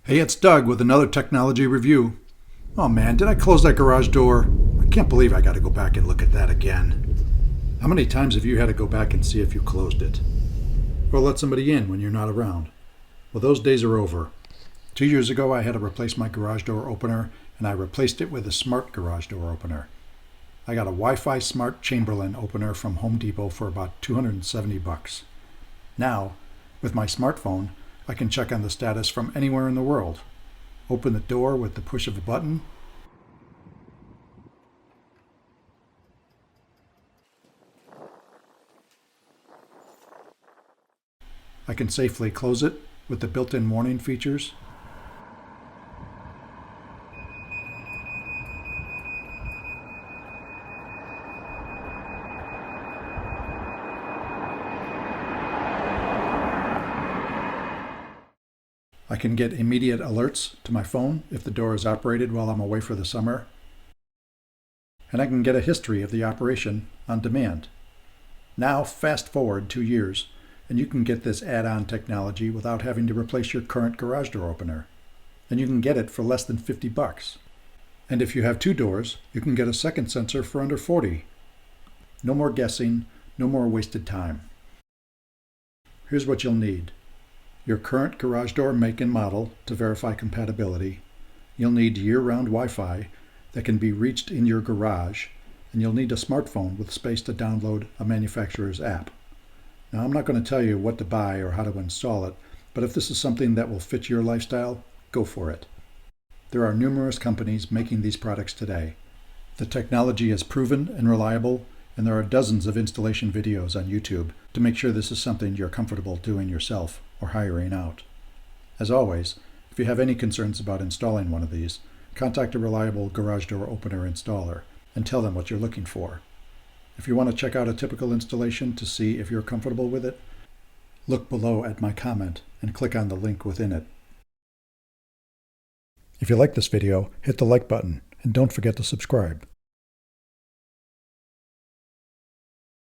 Hey, it's Doug with another technology review. Oh man, did I close that garage door? I can't believe I got to go back and look at that again. How many times have you had to go back and see if you closed it? Or let somebody in when you're not around? Well, those days are over. 2 years ago, I had to replace my garage door opener, and I replaced it with a smart garage door opener. I got a Wi-Fi smart Chamberlain opener from Home Depot for about $270. Now, with my smartphone, I can check on the status from anywhere in the world. Open the door with the push of a button. I can safely close it with the built-in warning features. I can get immediate alerts to my phone if the door is operated while I'm away for the summer. And I can get a history of the operation on demand. Now, fast forward 2 years, and you can get this add-on technology without having to replace your current garage door opener. And you can get it for less than $50. And if you have 2 doors, you can get a second sensor for under $40. No more guessing, no more wasted time. Here's what you'll need. Your current garage door make and model to verify compatibility. You'll need year-round Wi-Fi that can be reached in your garage, and you'll need a smartphone with space to download a manufacturer's app. Now, I'm not going to tell you what to buy or how to install it, but if this is something that will fit your lifestyle, go for it. There are numerous companies making these products today. The technology is proven and reliable, and there are dozens of installation videos on YouTube to make sure this is something you're comfortable doing yourself or hiring out. As always, if you have any concerns about installing one of these, contact a reliable garage door opener installer and tell them what you're looking for. If you want to check out a typical installation to see if you're comfortable with it, look below at my comment and click on the link within it. If you like this video, hit the like button and don't forget to subscribe.